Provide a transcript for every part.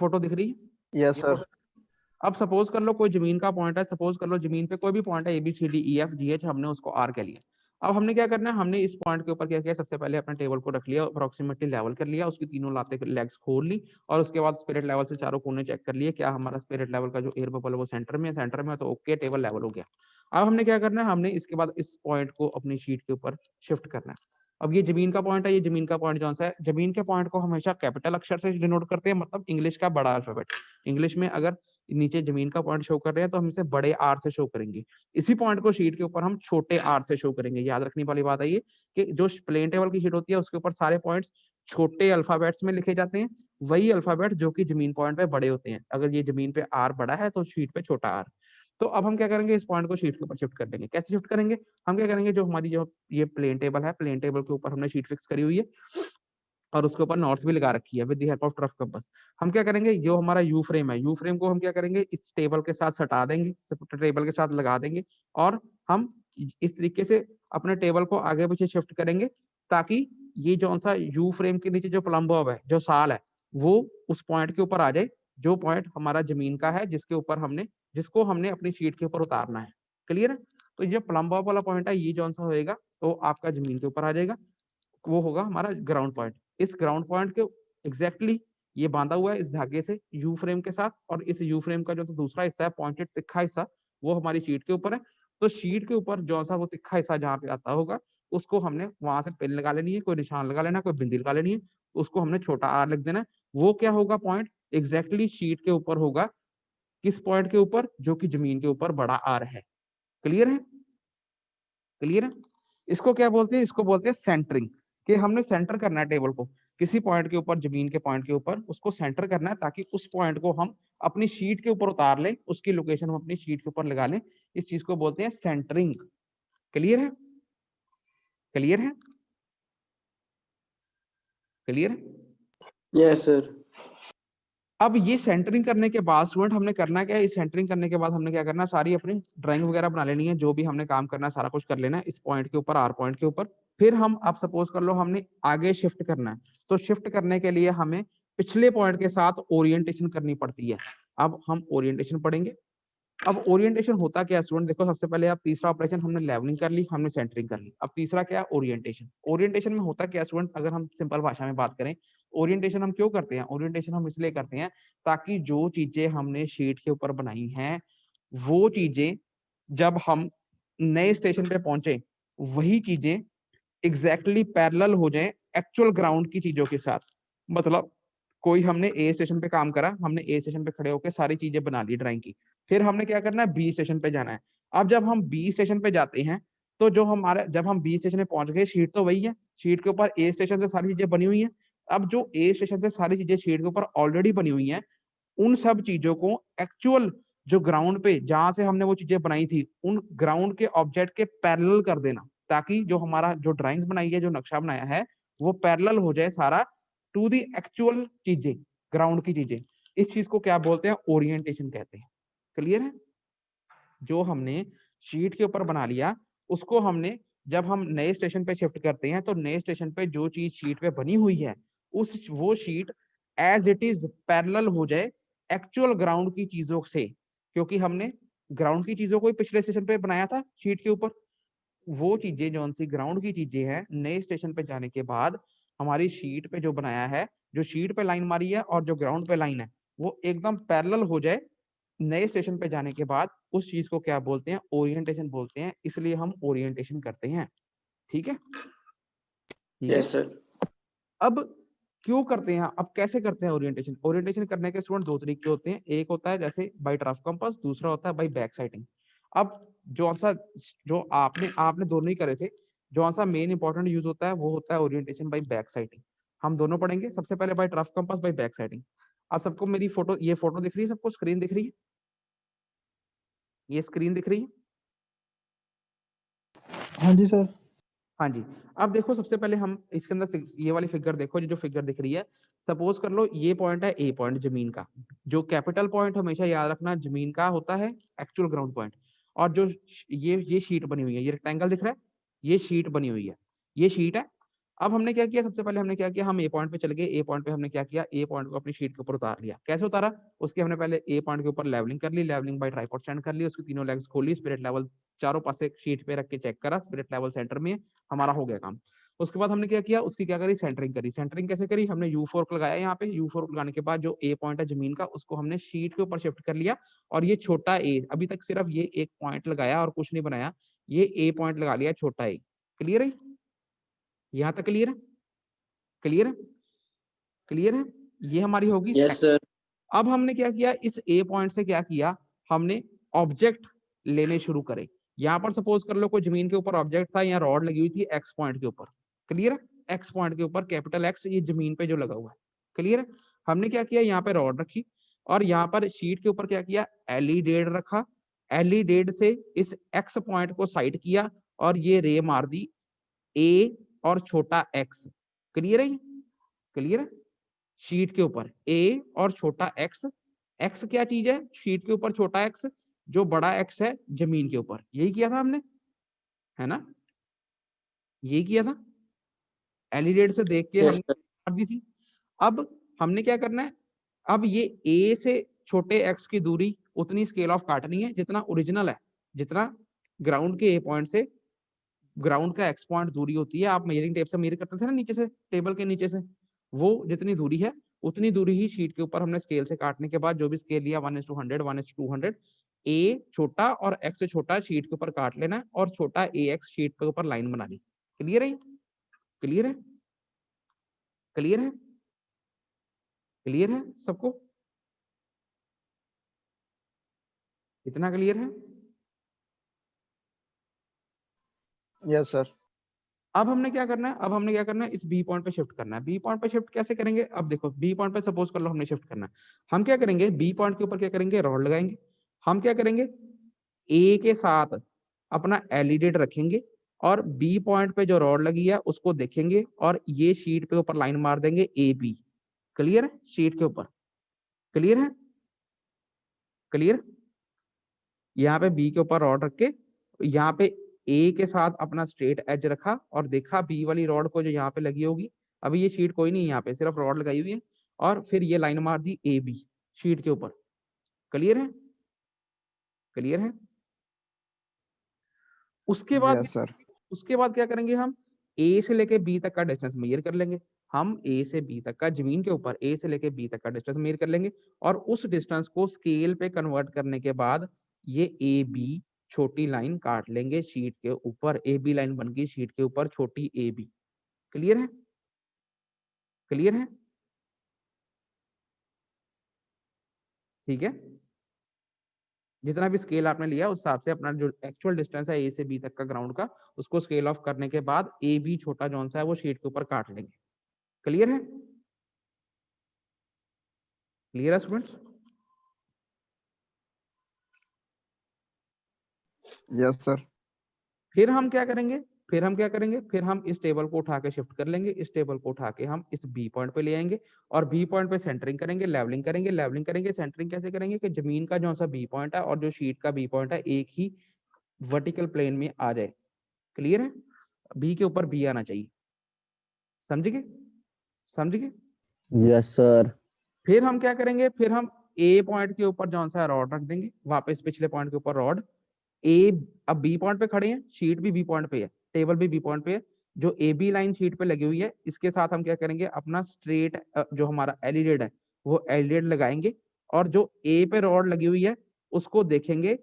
Photo दिख रही है? यस ये सर। फोटो। अब सपोज कर लो कोई जमीन का पॉइंट है, सपोज कर लो जमीन पे कोई भी पॉइंट है ABCDEFGH, हमने उसको R कह लिया। अब हमने क्या करना है, हमने इस पॉइंट के ऊपर क्या किया, सबसे पहले अपने टेबल को रख लिया, अप्रोक्सीमेटली लेवल कर लिया, उसकी तीनों लाते लेग्स खोल ली, और उसके बाद स्पिरिट लेवल से चारों कोने चेक कर लिए, क्या हमारा स्पिरिट लेवल का जो एयर बबल है वो सेंटर में है, सेंटर में है तो ओके, टेबल लेवल हो गया। अब हमने क्या करना है, हमने इसके बाद इस पॉइंट को अपनी शीट के ऊपर शिफ्ट करना है। अब ये जमीन का पॉइंट है, ये जमीन का पॉइंट कौन सा है, जमीन के पॉइंट को हमेशा कैपिटल अक्षर से डिनोट करते हैं, मतलब इंग्लिश का बड़ा अल्फाबेट। इंग्लिश में अगर नीचे जमीन का पॉइंट शो कर रहे हैं तो हम इसे बड़े आर से शो करेंगे, इसी पॉइंट को शीट के ऊपर हम छोटे आर से शो करेंगे। याद रखने वाली बात है ये कि जो प्लेन टेबल की शीट होती है उसके ऊपर सारे पॉइंट्स छोटे अल्फाबेट्स में लिखे जाते हैं, वही अल्फाबेट जो कि जमीन पॉइंट पे बड़े होते हैं। अगर ये जमीन पे आर बड़ा है तो शीट पे छोटा आर। तो अब हम क्या करेंगे, इस पॉइंट को शीट के ऊपर शिफ्ट कर देंगे। कैसे शिफ्ट करेंगे, हम क्या करेंगे, जो हमारी जो ये प्लेन टेबल है, प्लेन टेबल के ऊपर हमने शीट फिक्स करी हुई है और उसके ऊपर नॉर्थ भी लगा रखी है with the help of trough compass. हम क्या करेंगे, जो हमारा यू फ्रेम है, यू फ्रेम को हम क्या करेंगे, इस टेबल के साथ सटा देंगे, टेबल के साथ लगा देंगे, और हम इस तरीके से अपने टेबल को आगे पीछे शिफ्ट करेंगे, ताकि ये जो सा यू फ्रेम के नीचे जो प्लम बॉब है, जो साल है, वो उस पॉइंट के ऊपर आ जाए, जो पॉइंट हमारा जमीन का है, जिसको हमने अपनी शीट के ऊपर उतारना है। क्लियर है? तो ये प्लम बॉब वाला पॉइंट है, ये जो सा होएगा तो आपका जमीन के ऊपर आ जाएगा, वो होगा हमारा ग्राउंड पॉइंट। इस ग्राउंड पॉइंट के एग्जैक्टली ये बांधा हुआ है इस धागे से यू फ्रेम के साथ, और इस यू फ्रेम का जो दूसरा हिस्सा है, पॉइंटेड तिखा हिस्सा, वो हमारी शीट के ऊपर है। तो शीट के ऊपर जो सा वो तिखा हिस्सा जहाँ पे आता होगा, उसको हमने वहां से पेन लगा लेनी है, कोई निशान लगा लेना, कोई बिंदी लगा लेनी है, उसको हमने छोटा आर लिख देना है। वो क्या होगा, पॉइंट एग्जैक्टली शीट के ऊपर होगा। किस पॉइंट के ऊपर, जो कि जमीन के ऊपर बड़ा आर है। क्लियर है? क्लियर है? इसको क्या बोलते हैं, इसको बोलते हैं सेंटरिंग, कि हमने सेंटर करना है टेबल को किसी पॉइंट के ऊपर, जमीन के पॉइंट के ऊपर उसको सेंटर करना है, ताकि उस पॉइंट को हम अपनी शीट के ऊपर उतार लें, उसकी लोकेशन हम अपनी शीट के ऊपर लगा लें। इस चीज को बोलते हैं सेंटरिंग। क्लियर है? क्लियर है? क्लियर है? Yes sir. अब ये सेंटरिंग करने के बाद स्टूडेंट हमने करना क्या है, इस सेंटरिंग करने के बाद हमने क्या करना है, सारी अपनी ड्राइंग वगैरह बना लेनी है, जो भी हमने काम करना है सारा कुछ कर लेना है इस पॉइंट के ऊपर, आर पॉइंट के ऊपर। फिर हम, आप सपोज कर लो हमने आगे शिफ्ट करना है, तो शिफ्ट करने के लिए हमें पिछले पॉइंट के साथ ओरिएंटेशन करनी पड़ती है। अब हम ओरिएंटेशन पढ़ेंगे। अब ओरिएंटेशन होता क्या है स्टूडेंट, देखो सबसे पहले आप तीसरा ऑपरेशन हमने लेवलिंग कर ली, हमने सेंटरिंग कर ली, अब तीसरा क्या है, ओरिएंटेशन। ओरिएंटेशन में होता क्या है स्टूडेंट, अगर हम सिंपल भाषा में बात करें, ओरिएंटेशन हम क्यों करते हैं, ओरिएंटेशन हम इसलिए करते हैं ताकि जो चीजें हमने शीट के ऊपर बनाई हैं, वो चीजें जब हम नए स्टेशन पे पहुंचे, वही चीजें एग्जैक्टली पैरेलल हो जाएं एक्चुअल ग्राउंड की चीजों के साथ। मतलब कोई हमने ए स्टेशन पे काम करा, हमने ए स्टेशन पे खड़े होकर सारी चीजें बना ली ड्राइंग की, फिर हमने क्या करना है, बी स्टेशन पे जाना है। अब जब हम बी स्टेशन पे जाते हैं, तो जो हमारे, जब हम बी स्टेशन पे पहुंच गए, शीट तो वही है, शीट के ऊपर ए स्टेशन से सारी चीजें बनी हुई हैं। अब जो ए स्टेशन से सारी चीजें शीट के ऊपर ऑलरेडी बनी हुई हैं, उन सब चीजों को एक्चुअल जो ग्राउंड पे जहां से हमने वो चीजें बनाई थी, उन ग्राउंड के ऑब्जेक्ट के पैरेलल कर देना, ताकि जो हमारा जो ड्राइंग बनाई है, जो नक्शा बनाया है, वो पैरेलल हो जाए सारा टू दी एक्चुअल चीजें, ग्राउंड की चीजें। इस चीज को क्या बोलते हैं, ओरिएंटेशन कहते हैं। क्लियर है? जो हमने शीट के ऊपर बना लिया, उसको हमने, जब हम नए स्टेशन पे शिफ्ट करते हैं, तो नए स्टेशन पे जो चीज शीट पे बनी हुई है, वो sheet as it is parallel हो जाए एक्चुअल ग्राउंड की चीजों से, क्योंकि हमने ग्राउंड की चीजों को ही पिछले स्टेशन पे बनाया था शीट के ऊपर। वो चीजें जो सी ग्राउंड की चीजें हैं, नए स्टेशन पे जाने के बाद हमारी शीट पे जो बनाया है, जो शीट पे लाइन मारी है और जो ग्राउंड पे लाइन है, वो एकदम पैरेलल हो जाए नए स्टेशन पे जाने के बाद, उस चीज को क्या बोलते हैं, ओरिएंटेशन बोलते हैं। इसलिए हम ओरिएंटेशन करते हैं। ठीक है? ठीक है? Yes sir. अब क्यों करते हैं, अब कैसे करते हैं ओरिएंटेशन? ओरिएंटेशन करने के स्टूडेंट दो तरीके होते हैं, एक होता है जैसे बाय रफ कंपास, दूसरा होता है बाय बैक साइटिंग। अब जो सा, जो आपने आपने दोनों ही करे थे, जो सा मेन इंपॉर्टेंट यूज होता है वो होता है ओरिएंटेशन बाय बैक साइटिंग। हम दोनों पढ़ेंगे, सबसे पहले by rough compass, by back sighting. अब सबको मेरी फोटो, ये फोटो दिख रही है, सबको स्क्रीन दिख रही है, ये स्क्रीन दिख रही है? हाँ जी सर। हाँ जी। अब देखो सबसे पहले हम इसके अंदर ये वाली फिगर देखो, ये जो फिगर दिख रही है, सपोज कर लो ये पॉइंट है ए पॉइंट जमीन का। जो कैपिटल पॉइंट हमेशा याद रखना जमीन का होता है एक्चुअल ग्राउंड पॉइंट। और जो ये शीट बनी हुई है, ये रेक्टेंगल दिख रहा है, ये शीट बनी हुई है, ये शीट है। अब हमने क्या किया, सबसे पहले हमने क्या किया, हम ए पॉइंट पे चले गए। ए पॉइंट पे हमने क्या किया, ए पॉइंट को अपनी शीट के ऊपर उतार लिया। कैसे उतारा, उसकी हमने पहले ए पॉइंट के ऊपर लेवलिंग कर ली, लेवलिंग बाय ट्राइपॉड स्टैंड कर ली, उसकी तीनों लेग्स खोली, स्पिरिट लेवल चारों पासे शीट पे रख के चेक करा, स्पिरिट लेवल सेंटर में, हमारा हो गया काम। उसके बाद हमने क्या किया, उसकी क्या करी, सेंटरिंग करी। सेंटरिंग कैसे करी, हमने यू फोर्क लगाया यहाँ पे, यू फोर्क लगाने के बाद जो ए पॉइंट है जमीन का, उसको हमने शीट के ऊपर शिफ्ट कर लिया, और ये छोटा ए, अभी तक सिर्फ ये एक पॉइंट लगाया और कुछ नहीं बनाया, ये ए पॉइंट लगा लिया छोटा ए। क्लियर है, यहाँ तक क्लियर है, क्लियर है, क्लियर है, ये हमारी होगी। Yes sir. अब हमने क्या किया, इस ए पॉइंट से क्या किया, हमने ऑब्जेक्ट लेने शुरू करे। यहाँ पर सपोज कर लो कोई जमीन के ऊपर ऑब्जेक्ट था, यहाँ रॉड लगी हुई थी एक्स पॉइंट के ऊपर। क्लियर है, एक्स पॉइंट के ऊपर कैपिटल एक्स, ये जमीन पे जो लगा हुआ है। क्लियर है, हमने क्या किया, यहाँ पे रॉड रखी, और यहाँ पर शीट के ऊपर क्या किया, एलिडेड रखा, एलिडेड से इस एक्स पॉइंट को साइड किया, और ये रे मार दी ए और छोटा एक्स। क्लियर है, क्लियर है, शीट के ऊपर ए और छोटा एक्स। एक्स क्या चीज है, शीट के ऊपर छोटा एक्स, जो बड़ा एक्स है जमीन के ऊपर। यही किया था हमने, है ना, यही किया था, एलिडेट से देख के यस हमने सर। कर दी थी। अब हमने क्या करना है, अब ये ए से छोटे एक्स की दूरी उतनी स्केल ऑफ काटनी है जितना ओरिजिनल है, जितना ग्राउंड के ए पॉइंट से ग्राउंड का एक्स पॉइंट दूरी होती है, आप मेजरिंग टेप से मेजर करते थे ना नीचे से, टेबल के नीचे से, वो जितनी दूरी है उतनी दूरी ही शीट के ऊपर हमने स्केल से काटने के बाद जो भी स्केल लिया 1:100 1:200, ए छोटा और एक्स छोटा शीट के ऊपर काट लेना, और छोटा ए एक्स शीट के ऊपर लाइन बनानी। क्लियर है, क्लियर है, क्लियर है, क्लियर है सबको, इतना क्लियर है। Yes sir. अब हमने क्या करना है, अब हमने क्या करना है, इस बी पॉइंट पे शिफ्ट करना है। बी पॉइंट पे शिफ्ट कैसे करेंगे, अब देखो बी पॉइंट पे सपोज कर लो हमने शिफ्ट करना है, हम क्या करेंगे, बी पॉइंट के ऊपर क्या करेंगे, रॉड लगाएंगे। हम क्या करेंगे, ए के साथ अपना एलिडेट रखेंगे, और बी पॉइंट पे जो रॉड लगी है उसको देखेंगे, और ये शीट पे ऊपर लाइन मार देंगे ए बी। क्लियर है, शीट के ऊपर, क्लियर है, क्लियर, यहाँ पे बी के ऊपर रॉड रख के, यहाँ पे ए के साथ अपना स्ट्रेट एज रखा, और देखा बी वाली रॉड को जो यहाँ पे लगी होगी, अभी ये शीट कोई नहीं है, यहाँ पे सिर्फ रॉड लगाई हुई है, और फिर ये लाइन मार दी ए बी शीट के ऊपर। क्लियर है, क्लियर है, उसके बाद, यस सर। उसके बाद क्या करेंगे, हम ए से लेके बी तक का डिस्टेंस मेजर कर लेंगे। हम ए से बी तक का, जमीन के ऊपर ए से लेके बी तक का डिस्टेंस मेजर कर लेंगे, और उस डिस्टेंस को स्केल पे कन्वर्ट करने के बाद ये ए बी छोटी लाइन काट लेंगे शीट के ऊपर, ए बी लाइन बन गई शीट के ऊपर, छोटी ए बी। क्लियर है, क्लियर है, ठीक है, जितना भी स्केल आपने लिया उस हिसाब से अपना जो एक्चुअल डिस्टेंस है ए से बी तक का ग्राउंड का, उसको स्केल ऑफ करने के बाद ए बी छोटा जौन सा है वो शीट के ऊपर काट लेंगे। क्लियर है, क्लियर है स्टूडेंट्स। Yes sir. फिर हम क्या करेंगे, फिर हम क्या करेंगे, फिर हम इस टेबल को उठा के शिफ्ट कर लेंगे, इस टेबल को उठा के हम इस बी पॉइंट पे ले आएंगे, और बी पॉइंट पे सेंटरिंग करेंगे, लेवलिंग करेंगे, लेवलिंग करेंगे, सेंटरिंग कैसे करेंगे कि जमीन का जो सा बी पॉइंट है और जो शीट का बी पॉइंट है एक ही वर्टिकल प्लेन में आ जाए। क्लियर है, बी के ऊपर बी आना चाहिए, समझ गए, समझ गए। Yes sir. फिर हम क्या करेंगे, फिर हम ए पॉइंट के ऊपर जो सा रॉड रख देंगे, वापस पिछले पॉइंट के ऊपर रॉड, ए, अब बी पॉइंट पे खड़े हैं, शीट भी बी पॉइंट पे है, टेबल भी बी पॉइंट पे है, जो ए बी लाइन शीट पे लगी हुई है इसके साथ हम क्या करेंगे, अपना स्ट्रेट जो हमारा एलिडेड है वो एलिडेड लगाएंगे, और जो ए पे रॉड लगी हुई है उसको देखेंगे,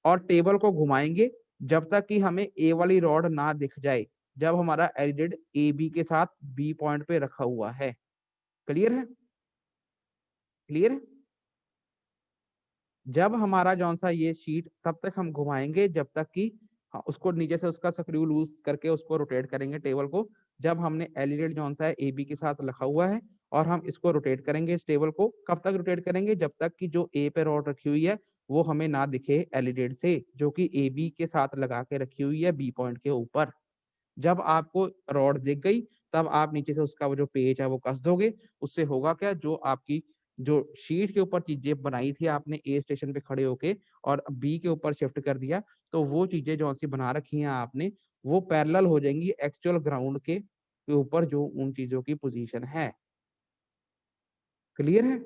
और टेबल को घुमाएंगे जब तक कि हमें ए वाली रॉड ना दिख जाए, जब हमारा एलिडेड ए बी के साथ बी पॉइंट पे रखा हुआ है। क्लियर है, क्लियर है, जब हमारा जौन सा ये शीट, तब तक हम घुमाएंगे जब तक कि, हाँ, उसको नीचे से उसका स्क्रू लूज करके उसको रोटेट करेंगे टेबल को, जब हमने एलिडेड जौन सा है ए बी के साथ रखा हुआ है, और हम इसको रोटेट करेंगे इस टेबल को, कब तक रोटेट करेंगे, जब तक कि जो ए पे रॉड रखी हुई है वो हमें ना दिखे एलिडेड से, जो कि ए बी के साथ लगा के रखी हुई है बी पॉइंट के ऊपर। जब आपको रॉड दिख गई तब आप नीचे से उसका वो जो पेच है वो कस दोगे, उससे होगा क्या, जो आपकी जो शीट के ऊपर चीजें बनाई थी आपने ए स्टेशन पे खड़े होके और बी के ऊपर शिफ्ट कर दिया, तो वो चीजें जो सी बना रखी हैं आपने वो पैरेलल हो जाएंगी एक्चुअल ग्राउंड के के ऊपर जो उन चीजों की पोजीशन है। क्लियर है?